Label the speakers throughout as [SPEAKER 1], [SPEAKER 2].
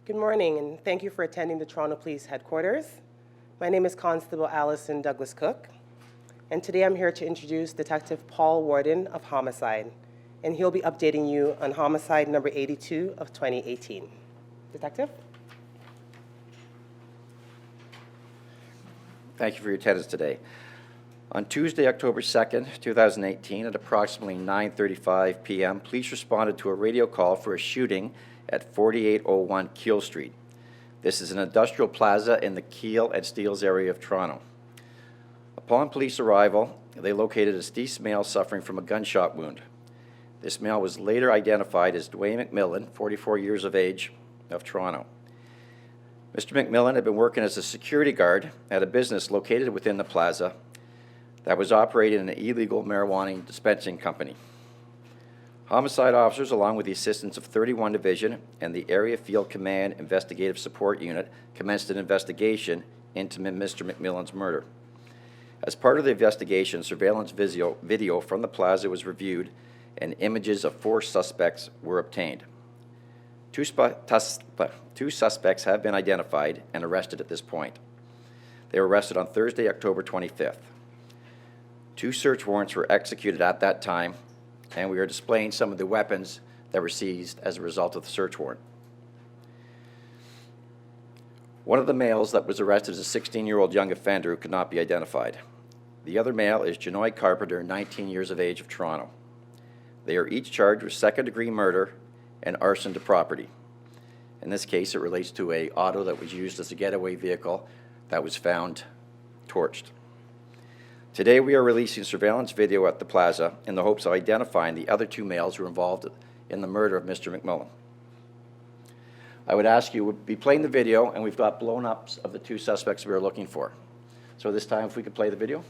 [SPEAKER 1] Good morning, and thank you for attending the Toronto Police Headquarters. My name is Constable Allison Douglas Cook, and today I'm here to introduce Detective Paul Worden of Homicide, and he'll be updating you on homicide number 82 of 2018. Detective?
[SPEAKER 2] Thank you for your attendance today. On Tuesday, October 2nd, 2018, at approximately 9:35 p.m., police responded to a radio call for a shooting at 4801 Keele Street. This is an industrial plaza in the Keele and Steeles area of Toronto. Upon police arrival, they located a deceased male suffering from a gunshot wound. This male was later identified as Dwayne McMillan, 44 years of age, of Toronto. Mr. McMillan had been working as a security guard at a business located within the plaza that was operating an illegal marijuana dispensing company. Homicide officers, along with the assistance of 31 Division and the Area Field Command Investigative Support Unit, commenced an investigation into Mr. McMillan's murder. As part of the investigation, surveillance video from the plaza was reviewed and images of 4 suspects were obtained. Two suspects have been identified and arrested at this point. They were arrested on Thursday, October 25th. 2 search warrants were executed at that time, and we are displaying some of the weapons that were seized as a result of the search warrant. One of the males that was arrested is a 16-year-old young offender who could not be identified. The other male is Janoy Carpenter, 19 years of age, of Toronto. They are each charged with second-degree murder and arson to property. In this case, it relates to an auto that was used as a getaway vehicle that was found torched. Today, we are releasing surveillance video at the plaza in the hopes of identifying the other 2 males who were involved in the murder of Mr. McMillan. I would ask you, we'll be playing the video, and we've got blown-ups of the 2 suspects we are looking for. So this time, if we could play the video.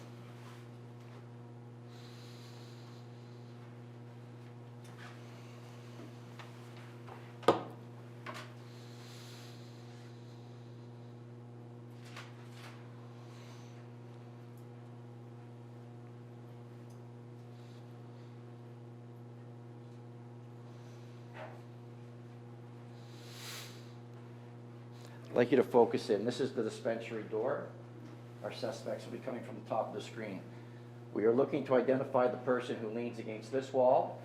[SPEAKER 2] I'd like you to focus in. This is the dispensary door. Our suspects will be coming from the top of the screen. We are looking to identify the person who leans against this wall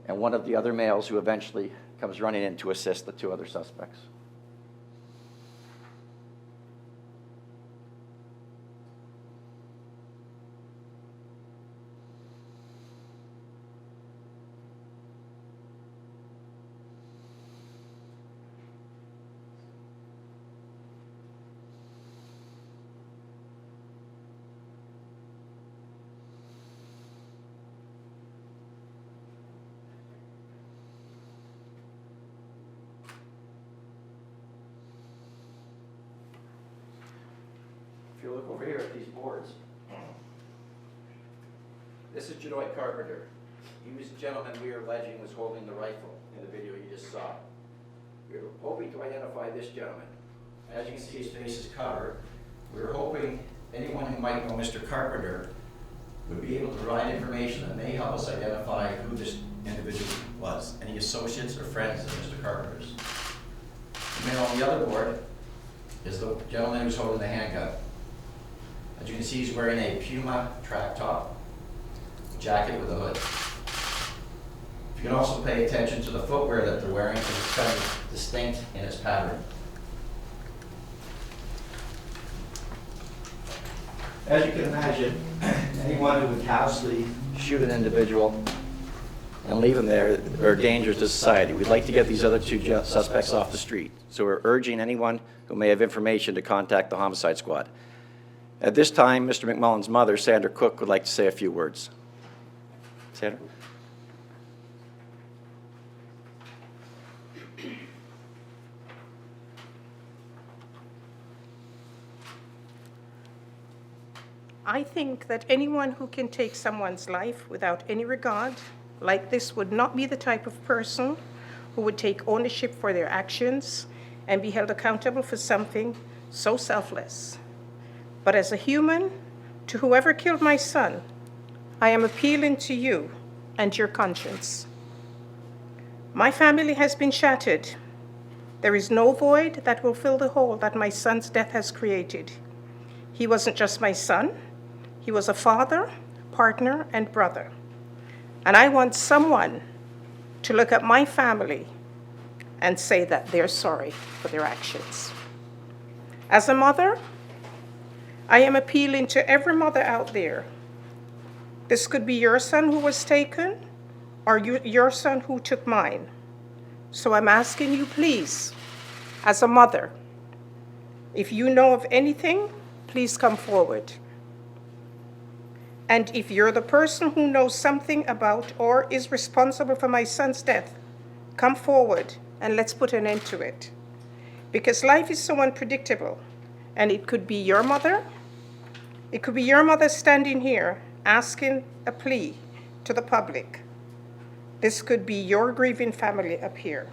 [SPEAKER 2] and one of the other males who eventually comes running in to assist the 2 other suspects. If you look over here at these boards, this is Janoy Carpenter. He was the gentleman we are alleging was holding the rifle in the video you just saw. We were hoping to identify this gentleman. As you can see, his face is covered. We were hoping anyone who might know Mr. Carpenter would be able to provide information that may help us identify who this individual was, any associates or friends of Mr. Carpenter's. The man on the other board is the gentleman who's holding the handgun. As you can see, he's wearing a Puma track top, jacket with a hood. You can also pay attention to the footwear that they're wearing, because it's kind of distinct in its pattern. As you can imagine, anyone who would casually shoot an individual and leave him there are dangers to society. We'd like to get these other 2 suspects off the street. So we're urging anyone who may have information to contact the Homicide Squad. At this time, Mr. McMillan's mother, Sandra Cook, would like to say a few words. Sandra?
[SPEAKER 3] I think that anyone who can take someone's life without any regard, like this, would not be the type of person who would take ownership for their actions and be held accountable for something so selfless. But as a human, to whoever killed my son, I am appealing to you and your conscience. My family has been shattered. There is no void that will fill the hole that my son's death has created. He wasn't just my son, he was a father, partner, and brother. And I want someone to look at my family and say that they're sorry for their actions. As a mother, I am appealing to every mother out there. This could be your son who was taken, or your son who took mine. So I'm asking you, please, as a mother, if you know of anything, please come forward. And if you're the person who knows something about or is responsible for my son's death, come forward and let's put an end to it. Because life is so unpredictable, and it could be your mother, it could be your mother standing here asking a plea to the public. This could be your grieving family up here.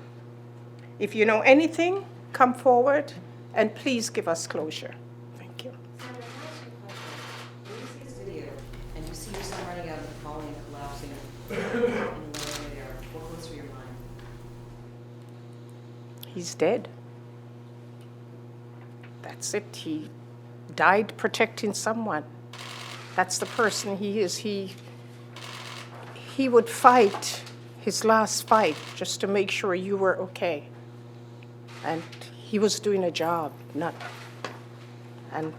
[SPEAKER 3] If you know anything, come forward and please give us closure. Thank you.
[SPEAKER 4] Sandra, can I ask you a question? When you see this video and you see your son running out of the hallway and collapsing in the lower there, what goes through your mind?
[SPEAKER 3] He's dead. That's it. He died protecting someone. That's the person he is. He would fight his last fight just to make sure you were okay. And he was doing a job, and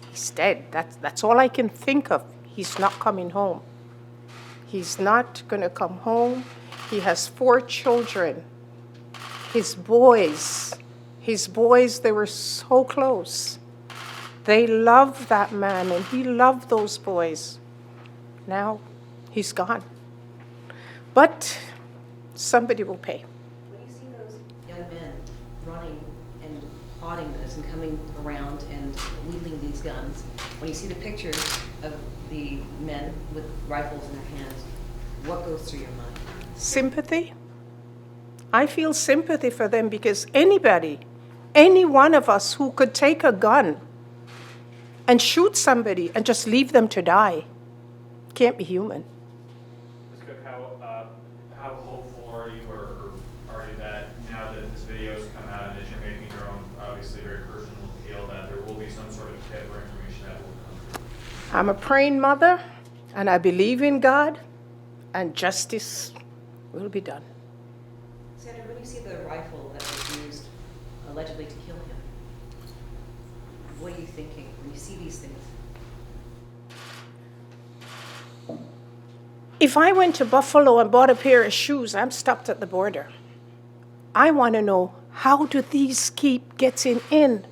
[SPEAKER 3] he's dead. That's all I can think of. He's not coming home. He's not going to come home. He has 4 children. His boys, they were so close. They loved that man, and he loved those boys. Now, he's gone. But somebody will pay.
[SPEAKER 4] When you see those young men running and plotting this and coming around and wielding these guns, when you see the pictures of the men with rifles in their hands, what goes through your mind?
[SPEAKER 3] Sympathy. I feel sympathy for them because anybody, any one of us who could take a gun and shoot somebody and just leave them to die can't be human.
[SPEAKER 5] Ms. Cook, how hopeful are you, or are you that now that this video has come out and that you're making your own, obviously very personal appeal, that there will be some sort of tip or information that will come through?
[SPEAKER 3] I'm a praying mother, and I believe in God, and justice will be done.
[SPEAKER 4] Sandra, when you see the rifle that was used allegedly to kill him, what are you thinking when you see these things?
[SPEAKER 3] If I went to Buffalo and bought a pair of shoes, I'm stopped at the border. I want to know, how do these keep getting in?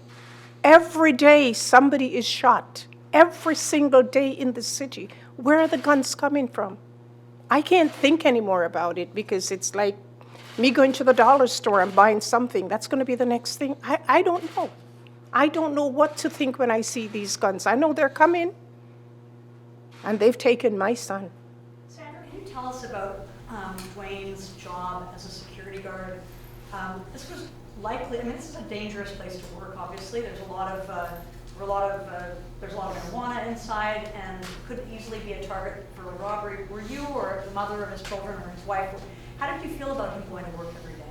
[SPEAKER 3] Every day somebody is shot. Every single day in the city. Where are the guns coming from? I can't think anymore about it because it's like me going to the dollar store and buying something. That's going to be the next thing. I don't know. I don't know what to think when I see these guns. I know they're coming, and they've taken my son.
[SPEAKER 6] Sandra, can you tell us about Dwayne's job as a security guard? This was likely, I mean, this is a dangerous place to work, obviously. There's a lot of marijuana inside and could easily be a target for a robbery. Were you or the mother of his children or his wife, how did you feel about him going to work every day?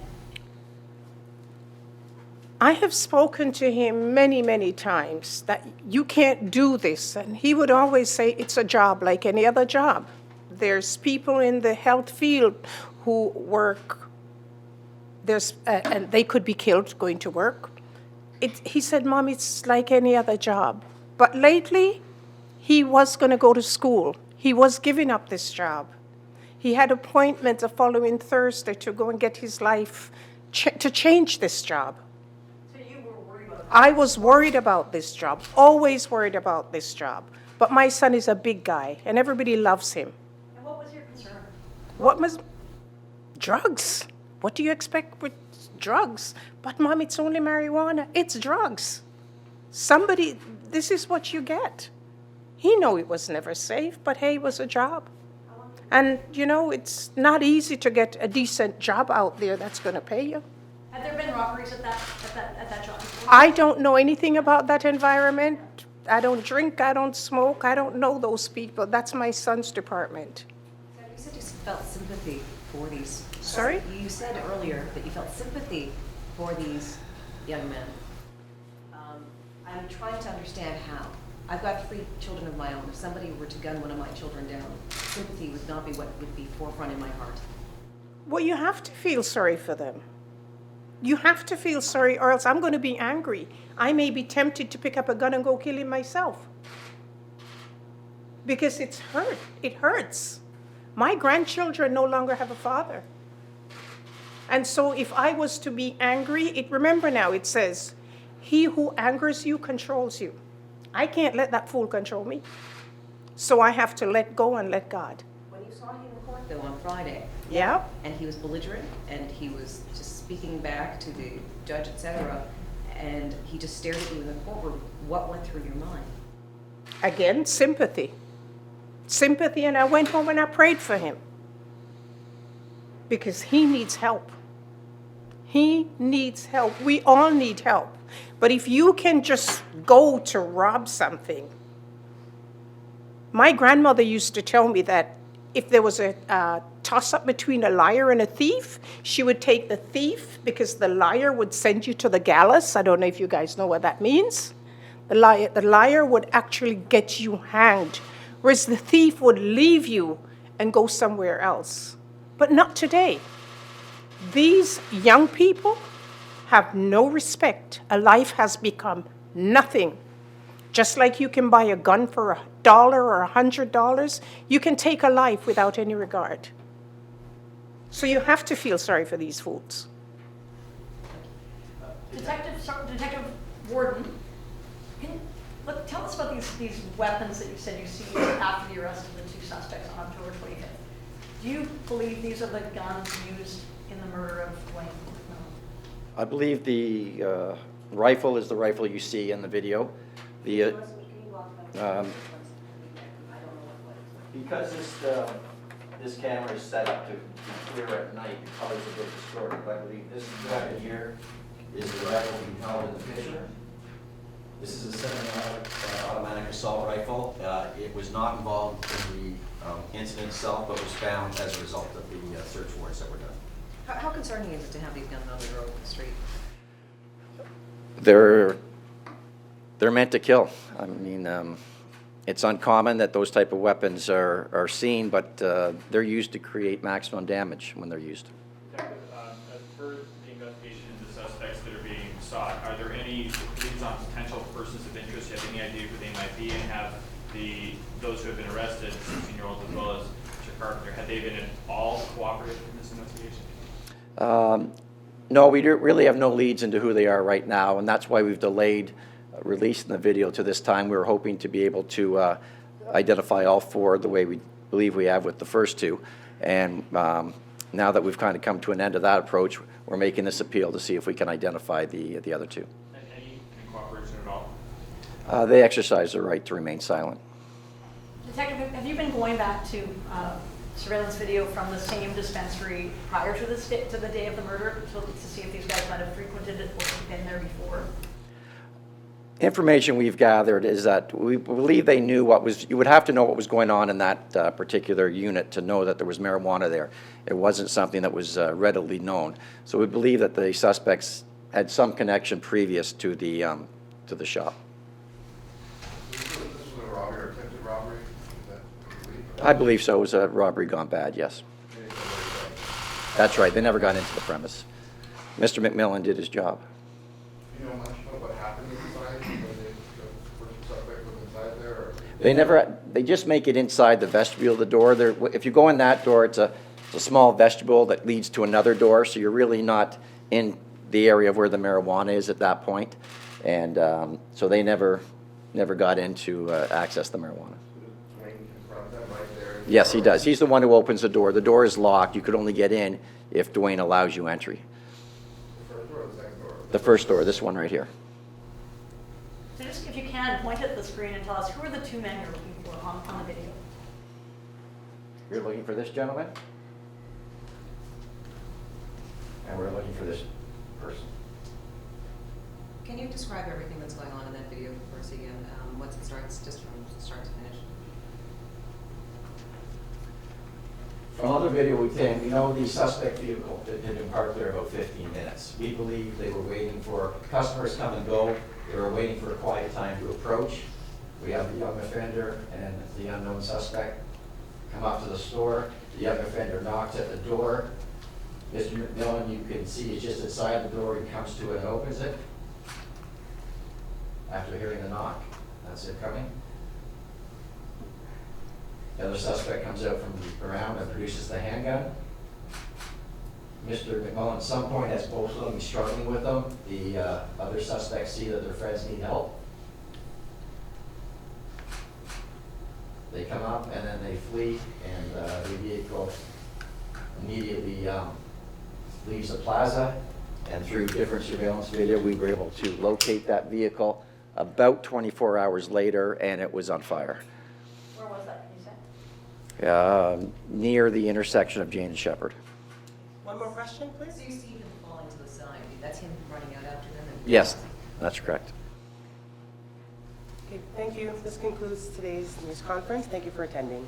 [SPEAKER 3] I have spoken to him many, many times that you can't do this. And he would always say, it's a job like any other job. There's people in the health field who work, and they could be killed going to work. He said, Mom, it's like any other job. But lately, he was going to go to school. He was giving up this job. He had appointment the following Thursday to go and get his life, to change this job.
[SPEAKER 6] So you were worried about that?
[SPEAKER 3] I was worried about this job, always worried about this job. But my son is a big guy, and everybody loves him.
[SPEAKER 6] And what was your concern?
[SPEAKER 3] What was drugs? What do you expect with drugs? But Mom, it's only marijuana. It's drugs. This is what you get. He knew it was never safe, but hey, it was a job. And you know, it's not easy to get a decent job out there that's going to pay you.
[SPEAKER 6] Had there been robberies at that job?
[SPEAKER 3] I don't know anything about that environment. I don't drink, I don't smoke, I don't know those people. That's my son's department.
[SPEAKER 4] You said you felt sympathy for these.
[SPEAKER 3] Sorry?
[SPEAKER 4] You said earlier that you felt sympathy for these young men. I'm trying to understand how. I've got 3 children of my own. If somebody were to gun one of my children down, sympathy would not be what would be forefront in my heart.
[SPEAKER 3] Well, you have to feel sorry for them. You have to feel sorry, or else I'm going to be angry. I may be tempted to pick up a gun and go kill him myself. Because it's hurt. It hurts. My grandchildren no longer have a father. And so if I was to be angry, remember now it says, he who angers you controls you. I can't let that fool control me. So I have to let go and let God.
[SPEAKER 4] When you saw him in court, though, on Friday,
[SPEAKER 3] Yeah?
[SPEAKER 4] and he was belligerent, and he was just speaking back to the judge, etc., and he just stared at you in the courtroom, what went through your mind?
[SPEAKER 3] Again, sympathy. Sympathy, and I went home and I prayed for him. Because he needs help. He needs help. We all need help. But if you can just go to rob something, my grandmother used to tell me that if there was a toss-up between a liar and a thief, she would take the thief because the liar would send you to the gallows. I don't know if you guys know what that means. The liar would actually get you hanged, whereas the thief would leave you and go somewhere else. But not today. These young people have no respect. A life has become nothing. Just like you can buy a gun for $1 or $100, you can take a life without any regard. So you have to feel sorry for these fools.
[SPEAKER 6] Detective Worden, tell us about these weapons that you said you seized after the arrest of the 2 suspects on October 25th. Do you believe these are the guns used in the murder of Wayne? No.
[SPEAKER 2] I believe the rifle is the rifle you see in the video. The because this camera is set up to be clear at night, the colors are a bit distorted. But I believe this weapon here is the rifle we held in the picture. This is a semi-automatic assault rifle. It was not involved in the incident itself, but was found as a result of the search warrants that were done.
[SPEAKER 4] How concerning is it to have these guns on the road, the street?
[SPEAKER 2] They're meant to kill. I mean, it's uncommon that those type of weapons are seen, but they're used to create maximum damage when they're used.
[SPEAKER 5] Detective, as per the investigation into suspects that are being sought, are there any leads on potential persons of interest? Do you have any idea who they might be? And have those who have been arrested, 16-year-olds as well as Mr. Carpenter, have they been at all cooperative in this investigation?
[SPEAKER 2] No, we really have no leads into who they are right now, and that's why we've delayed releasing the video to this time. We were hoping to be able to identify all 4 the way we believe we have with the first 2. And now that we've kind of come to an end of that approach, we're making this appeal to see if we can identify the other 2.
[SPEAKER 5] And any cooperation at all?
[SPEAKER 2] They exercise their right to remain silent.
[SPEAKER 6] Detective, have you been going back to surveillance video from the same dispensary prior to the day of the murder to see if these guys might have frequented it or been there before?
[SPEAKER 2] Information we've gathered is that we believe they knew you would have to know what was going on in that particular unit to know that there was marijuana there. It wasn't something that was readily known. So we believe that the suspects had some connection previous to the shop.
[SPEAKER 7] This was a robbery or attempted robbery? Is that
[SPEAKER 2] I believe so. It was a robbery gone bad, yes. That's right. They never got into the premise. Mr. McMillan did his job.
[SPEAKER 7] Do you know much about what happened inside when the first suspect was inside there? Or?
[SPEAKER 2] They just make it inside the vestibule of the door. If you go in that door, it's a small vestibule that leads to another door, so you're really not in the area of where the marijuana is at that point. And so they never got in to access the marijuana.
[SPEAKER 7] Wayne confront them right there?
[SPEAKER 2] Yes, he does. He's the one who opens the door. The door is locked. You could only get in if Dwayne allows you entry.
[SPEAKER 7] The first door or the second door?
[SPEAKER 2] The first door, this one right here.
[SPEAKER 6] So just, if you can, point at the screen and tell us who are the 2 men you're looking for on the video.
[SPEAKER 2] You're looking for this gentleman? And we're looking for this person.
[SPEAKER 4] Can you describe everything that's going on in that video for us again? Once it starts, just from start to finish?
[SPEAKER 2] From other video we obtained, we know the suspect vehicle had been parked there about 15 minutes. We believe they were waiting for customers come and go. They were waiting for a quiet time to approach. We have the young offender and the unknown suspect come up to the store. The young offender knocks at the door. Mr. McMillan, you can see, he's just inside the door. He comes to it and opens it. After hearing the knock, that's it coming. The other suspect comes out from around and produces the handgun. Mr. McMullen at some point has both of them struggling with them. The other suspects see that their friends need help. They come up and then they flee, and the vehicle immediately leaves the plaza. And through different surveillance video, we were able to locate that vehicle about 24 hours later, and it was on fire.
[SPEAKER 6] Where was that, can you say?
[SPEAKER 2] Near the intersection of Jane and Shepherd.
[SPEAKER 1] One more question, please?
[SPEAKER 4] So you see him falling to the side, that's him running out after them? and-
[SPEAKER 2] Yes, that's correct.
[SPEAKER 1] Okay, thank you. This concludes today's news conference. Thank you for attending.